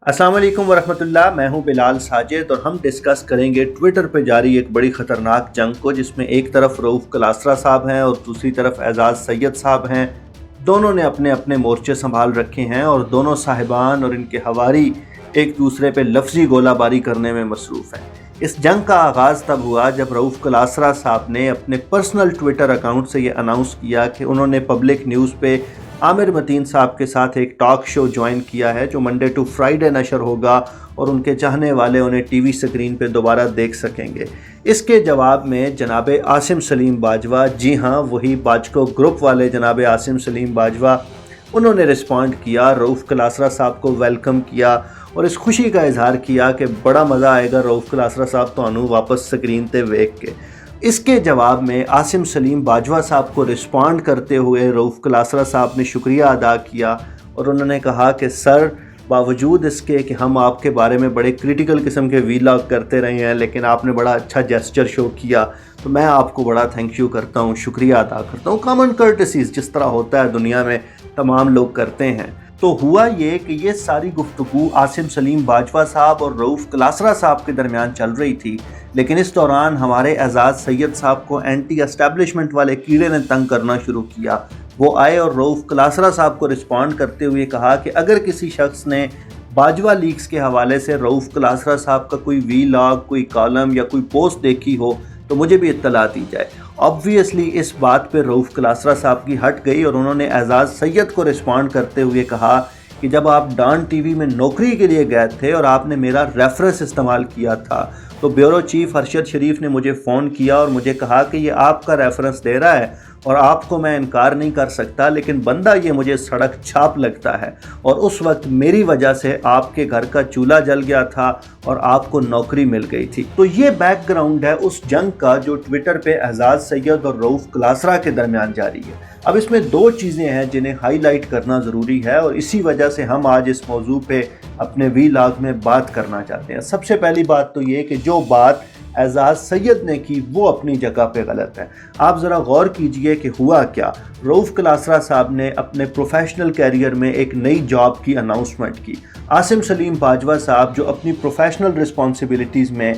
अस्सलाम वालेकुम वरहमतुल्लाह। मैं हूं बिलाल साजिद और हम डिस्कस करेंगे ट्विटर पे जारी एक बड़ी ख़तरनाक जंग को, जिसमें एक तरफ रऊफ़ कलासरा साहब हैं और दूसरी तरफ एजाज़ सैयद साहब हैं। दोनों ने अपने अपने मोर्चे संभाल रखे हैं और दोनों साहिबान और इनके हवारी एक दूसरे पे लफ्ज़ी गोलाबारी करने में मसरूफ़ हैं। इस जंग का आगाज़ तब हुआ जब रऊफ़ कलासरा साहब ने अपने पर्सनल ट्विटर अकाउंट से ये अनाउंस किया कि उन्होंने पब्लिक न्यूज़ पे आमिर मतीन साहब के साथ एक टॉक शो ज्वाइन किया है जो मंडे टू फ्राइडे नशर होगा और उनके चाहने वाले उन्हें टीवी स्क्रीन पे दोबारा देख सकेंगे। इसके जवाब में जनाब आसिम सलीम बाजवा, जी हाँ वही बाजको ग्रुप वाले जनाब आसिम सलीम बाजवा, उन्होंने रिस्पॉन्ड किया, रऊफ़ कलासरा साहब को वेलकम किया और इस खुशी का इजहार किया कि बड़ा मज़ा आएगा रऊफ़ कलासरा साहब तो वापस स्क्रीन ते वेख के। इसके जवाब में आसिम सलीम बाजवा साहब को रिस्पॉन्ड करते हुए रऊफ़ कलासरा साहब ने शुक्रिया अदा किया और उन्होंने कहा कि सर, बावजूद इसके कि हम आपके बारे में बड़े क्रिटिकल किस्म के वीलॉग करते रहे हैं, लेकिन आपने बड़ा अच्छा जेस्चर शो किया, तो मैं आपको बड़ा थैंक यू करता हूँ, शुक्रिया अदा करता हूँ। कॉमन कर्टसीज़ जिस तरह होता है दुनिया में तमाम लोग करते हैं। तो हुआ ये कि ये सारी गुफ्तगू आसिम सलीम बाजवा साहब और रऊफ़ कलासरा साहब के दरमियान चल रही थी, लेकिन इस दौरान हमारे एजाज़ सैयद साहब को एंटी एस्टैब्लिशमेंट वाले कीड़े ने तंग करना शुरू किया। वो आए और रऊफ़ कलासरा साहब को रिस्पॉन्ड करते हुए कहा कि अगर किसी शख्स ने बाजवा लीक्स के हवाले से रऊफ़ कलासरा साहब का कोई वीलॉग, कोई कॉलम या कोई पोस्ट देखी हो तो मुझे भी इत्तला दी जाए। ऑब्वियसली इस बात पे रऊफ़ कलासरा साहब की हट गई और उन्होंने एजाज़ सैयद को रिस्पॉन्ड करते हुए कहा कि जब आप डॉन टीवी में नौकरी के लिए गए थे और आपने मेरा रेफरेंस इस्तेमाल किया था तो ब्यूरो चीफ अरशद शरीफ ने मुझे फ़ोन किया और मुझे कहा कि ये आपका रेफरेंस दे रहा है और आपको मैं इनकार नहीं कर सकता, लेकिन बंदा ये मुझे सड़क छाप लगता है और उस वक्त मेरी वजह से आपके घर का चूल्हा जल गया था और आपको नौकरी मिल गई थी। तो ये बैकग्राउंड है उस जंग का जो ट्विटर पे एजाज़ सैयद और रऊफ़ कलासरा के दरमियान जारी है। अब इसमें दो चीज़ें हैं जिन्हें हाईलाइट करना ज़रूरी है और इसी वजह से हम आज इस मौजू पे अपने वीलॉग में बात करना चाहते हैं। सबसे पहली बात तो ये कि जो बात एजाज़ सैयद ने की वो अपनी जगह पे गलत है। आप ज़रा गौर कीजिए कि हुआ क्या। रऊफ़ कलासरा साहब ने अपने प्रोफेशनल कैरियर में एक नई जॉब की अनाउंसमेंट की। आसिम सलीम बाजवा साहब जो अपनी प्रोफेशनल रिस्पॉन्सिबिलिटीज़ में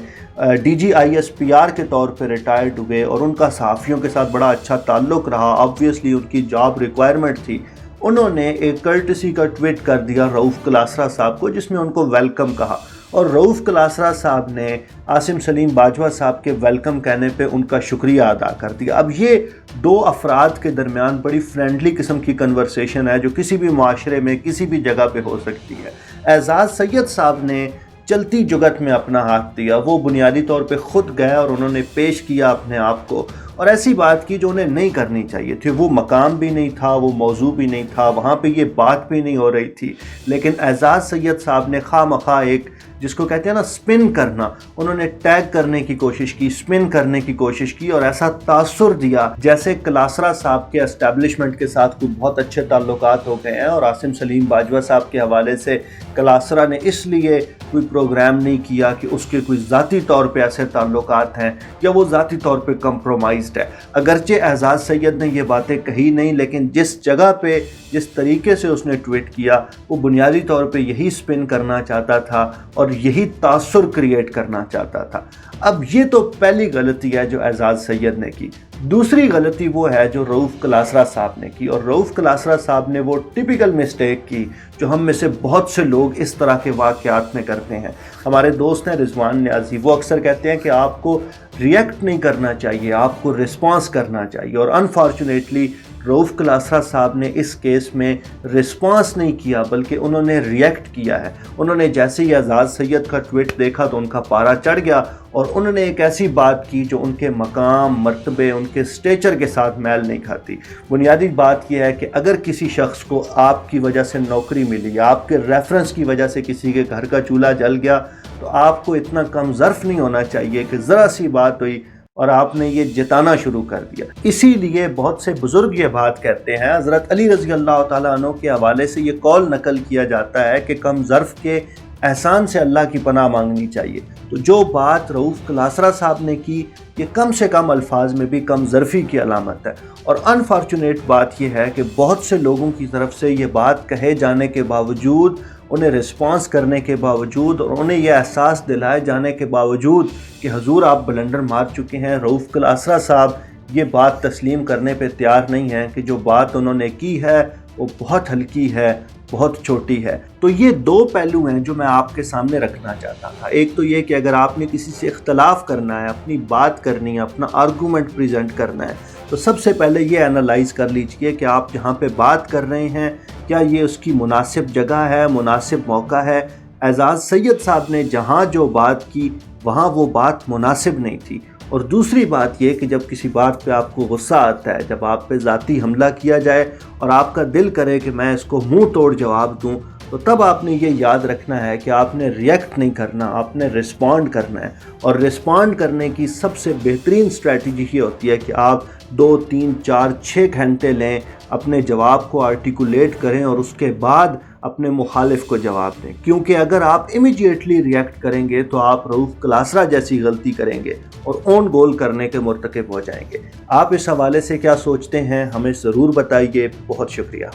DGISPR के तौर पे रिटायर्ड हुए और उनका सहाफ़ियों के साथ बड़ा अच्छा ताल्लुक़ रहा, ऑब्वियसली उनकी जॉब रिक्वायरमेंट थी, उन्होंने एक कर्टसी का ट्वीट कर दिया रऊफ़ कलासरा साहब को जिसमें उनको वेलकम कहा और रऊफ़ कलासरा साहब ने आसिम सलीम बाजवा साहब के वेलकम कहने पे उनका शुक्रिया अदा कर दिया। अब ये दो अफराद के दरमियान बड़ी फ्रेंडली किस्म की कन्वर्सेशन है जो किसी भी माशरे में किसी भी जगह पे हो सकती है। एजाज़ सैयद साहब ने चलती जुगत में अपना हाथ दिया, वो बुनियादी तौर पे ख़ुद गए और उन्होंने पेश किया अपने आप को और ऐसी बात की जो उन्हें नहीं करनी चाहिए थी। वो मकाम भी नहीं था, वो मौजू भी नहीं था, वहाँ पे ये बात भी नहीं हो रही थी, लेकिन एजाज़ सैयद साहब ने खामखा एक जिसको कहते हैं ना स्पिन करना, उन्होंने टैग करने की कोशिश की, स्पिन करने की कोशिश की और ऐसा तासुर दिया जैसे कलासरा साहब के एस्टैब्लिशमेंट के साथ कुछ बहुत अच्छे ताल्लुकात हो गए हैं और आसिम सलीम बाजवा साहब के हवाले से कलासरा ने इसलिए कोई प्रोग्राम नहीं किया कि उसके कोई ज़ाती तौर पे ऐसे ताल्लुकात हैं या वो ज़ाती तौर पे कंप्रोमाइज़्ड है। अगरचे एजाज़ सैयद ने ये बातें कही नहीं, लेकिन जिस जगह पे जिस तरीके से उसने ट्वीट किया वो बुनियादी तौर पे यही स्पिन करना चाहता था और यही तासुर क्रिएट करना चाहता था। अब ये तो पहली गलती है जो एजाज़ सैयद ने की। दूसरी गलती वो है जो रऊफ़ कलासरा साहब ने की और रऊफ़ कलासरा साहब ने वो टिपिकल मिस्टेक की जो हम में से बहुत से लोग इस तरह के वाक़यात में करते हैं। हमारे दोस्त हैं रिजवान न्याज़ी, वो अक्सर कहते हैं कि आपको रिएक्ट नहीं करना चाहिए, आपको रिस्पॉन्स करना चाहिए और अनफॉर्चुनेटली रऊफ़ कलासरा साहब ने इस केस में रिस्पॉन्स नहीं किया बल्कि उन्होंने रिएक्ट किया है। उन्होंने जैसे ही एजाज़ सैयद का ट्वीट देखा तो उनका पारा चढ़ गया और उन्होंने एक ऐसी बात की जो उनके मकाम, मर्तबे, उनके स्टेचर के साथ मेल नहीं खाती। बुनियादी बात यह है कि अगर किसी शख्स को आपकी वजह से नौकरी मिली, आपके रेफरेंस की वजह से किसी के घर का चूल्हा जल गया, तो आपको इतना कम ज़र्फ़ नहीं होना चाहिए कि ज़रा सी बात हुई और आपने ये जताना शुरू कर दिया। इसीलिए बहुत से बुज़ुर्ग ये बात कहते हैं, हज़रत अली रज़ी अल्लाह ताला अन्हु के हवाले से ये कौल नकल किया जाता है कि कम ज़र्फ़ के एहसान से अल्लाह की पनाह मांगनी चाहिए। तो जो बात रऊफ़ कलासरा साहब ने की ये कम से कम अल्फाज में भी कम ज़र्फ़ी की अलामत है और अनफॉर्चुनेट बात यह है कि बहुत से लोगों की तरफ से ये बात कहे जाने के बावजूद انہیں رسپانس کرنے کے باوجود اور انہیں یہ احساس دلائے جانے کے باوجود کہ حضور آپ بلنڈر مار چکے ہیں، رؤوف کلاسرا صاحب یہ بات تسلیم کرنے پہ تیار نہیں ہیں کہ جو بات انہوں نے کی ہے وہ بہت ہلکی ہے، بہت چھوٹی ہے۔ تو یہ دو پہلو ہیں جو میں آپ کے سامنے رکھنا چاہتا تھا۔ ایک تو یہ کہ اگر آپ نے کسی سے اختلاف کرنا ہے، اپنی بات کرنی ہے، اپنا آرگومنٹ پریزنٹ کرنا ہے، تو سب سے پہلے یہ انالائز کر لیجئے کہ آپ جہاں پہ بات کر رہے ہیں کیا یہ اس کی مناسب جگہ ہے، مناسب موقع ہے۔ اعزاز سید صاحب نے جہاں جو بات کی وہاں وہ بات مناسب نہیں تھی۔ اور دوسری بات یہ کہ جب کسی بات پہ آپ کو غصہ آتا ہے، جب آپ پہ ذاتی حملہ کیا جائے اور آپ کا دل کرے کہ میں اس کو منہ توڑ جواب دوں، تو تب آپ نے یہ یاد رکھنا ہے کہ آپ نے ریئیکٹ نہیں کرنا، آپ نے رسپونڈ کرنا ہے۔ اور رسپونڈ کرنے کی سب سے بہترین اسٹریٹجی یہ ہوتی ہے کہ آپ 2 3 4 6 گھنٹے لیں، اپنے جواب کو آرٹیکولیٹ کریں اور اس کے بعد اپنے مخالف کو جواب دیں، کیونکہ اگر آپ امیڈیٹلی ریئیکٹ کریں گے تو آپ رؤوف کلاسرا جیسی غلطی کریں گے اور اون گول کرنے کے مرتکب ہو جائیں گے۔ آپ اس حوالے سے کیا سوچتے ہیں ہمیں ضرور بتائیے۔ بہت شکریہ۔